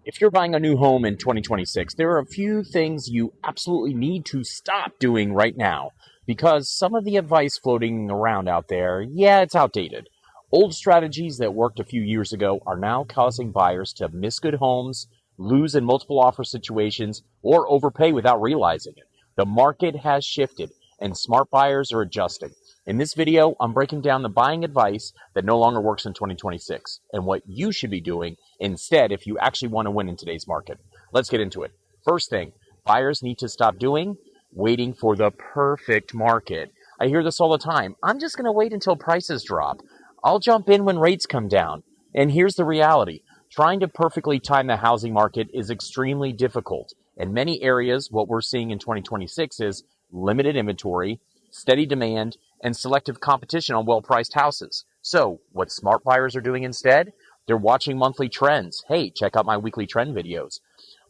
If you're buying a new home in 2026, there are a few things you absolutely need to stop doing right now because some of the advice floating around out there, it's outdated. Old strategies that worked a few years ago are now causing buyers to miss good homes, lose in multiple offer situations, or overpay without realizing it. The market has shifted, and smart buyers are adjusting. In this video, I'm breaking down the buying advice that no longer works in 2026 and what you should be doing instead if you actually want to win in today's market. Let's get into it. First thing, buyers need to stop doing waiting for the perfect market. I hear this all the time. I'm just going to wait until prices drop. I'll jump in when rates come down. And here's the reality. Trying to perfectly time the housing market is extremely difficult. In many areas, what we're seeing in 2026 is limited inventory, steady demand, and selective competition on well-priced houses. So, what smart buyers are doing instead? They're watching monthly trends. Hey, check out my weekly trend videos.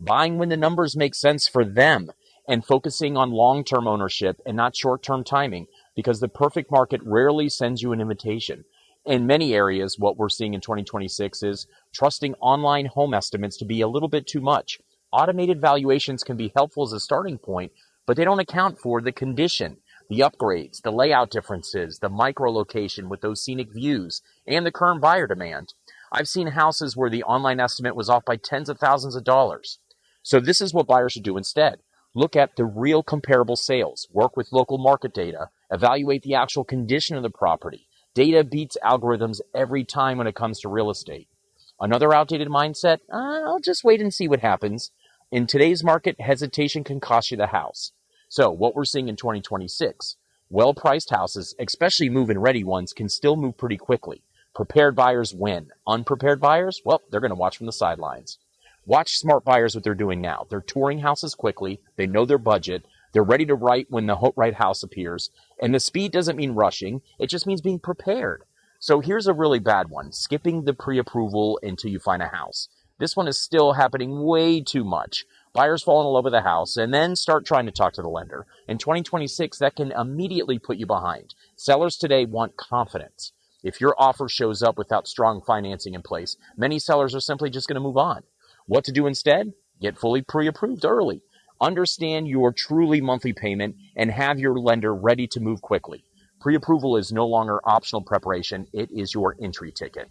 Buying when the numbers make sense for them and focusing on long-term ownership and not short-term timing because the perfect market rarely sends you an invitation. In many areas, what we're seeing in 2026 is trusting online home estimates to be a little bit too much. Automated valuations can be helpful as a starting point, but they don't account for the condition, the upgrades, the layout differences, the micro location with those scenic views, and the current buyer demand. I've seen houses where the online estimate was off by tens of thousands of dollars. So this is what buyers should do instead. Look at the real comparable sales, work with local market data, evaluate the actual condition of the property. Data beats algorithms every time when it comes to real estate. Another outdated mindset, I'll just wait and see what happens. In today's market, hesitation can cost you the house. So what we're seeing in 2026, well-priced houses, especially move-in ready ones, can still move pretty quickly. Prepared buyers win. Unprepared buyers, well, they're going to watch from the sidelines. Watch smart buyers what they're doing now. They're touring houses quickly. They know their budget. They're ready to write when the right house appears. And the speed doesn't mean rushing. It just means being prepared. So here's a really bad one, skipping the pre-approval until you find a house. This one is still happening way too much. Buyers fall in love with a house and then start trying to talk to the lender. In 2026, that can immediately put you behind. Sellers today want confidence. If your offer shows up without strong financing in place, many sellers are simply just going to move on. What to do instead? Get fully pre-approved early. Understand your truly monthly payment and have your lender ready to move quickly. Pre-approval is no longer optional preparation. It is your entry ticket.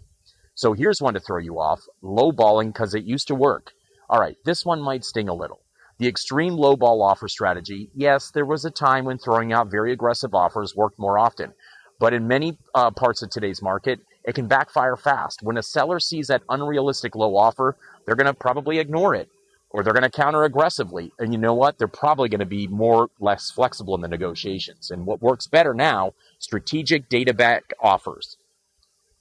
So here's one to throw you off. Lowballing because it used to work. All right, this one might sting a little. The extreme lowball offer strategy, yes, there was a time when throwing out very aggressive offers worked more often. But in many parts of today's market, it can backfire fast. When a seller sees that unrealistic low offer, they're going to probably ignore it. Or they're going to counter aggressively. And you know what? They're probably going to be less flexible in the negotiations. And what works better now, strategic data-backed offers.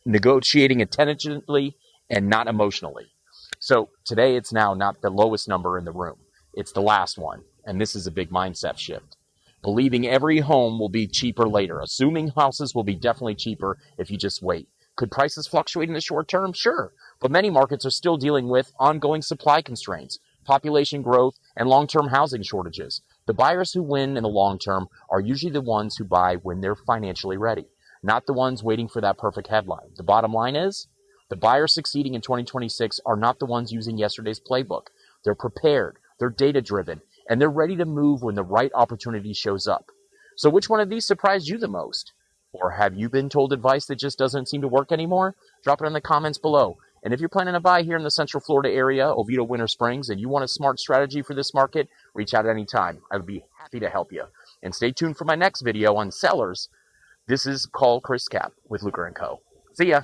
Negotiating intelligently and not emotionally. So today it's now not the lowest number in the room. It's the last one. And this is a big mindset shift. Believing every home will be cheaper later. Assuming houses will be definitely cheaper if you just wait. Could prices fluctuate in the short term? Sure. But many markets are still dealing with ongoing supply constraints, population growth, and long-term housing shortages. The buyers who win in the long term are usually the ones who buy when they're financially ready, not the ones waiting for that perfect headline. The bottom line is, the buyers succeeding in 2026 are not the ones using yesterday's playbook. They're prepared, they're data-driven, and they're ready to move when the right opportunity shows up. So which one of these surprised you the most? Or have you been told advice that just doesn't seem to work anymore? Drop it in the comments below. And if you're planning to buy here in the Central Florida area, Oviedo, Winter Springs, and you want a smart strategy for this market, reach out at any time. I would be happy to help you. And stay tuned for my next video on sellers. This is Call Chris Cap with Luker & Co. See ya.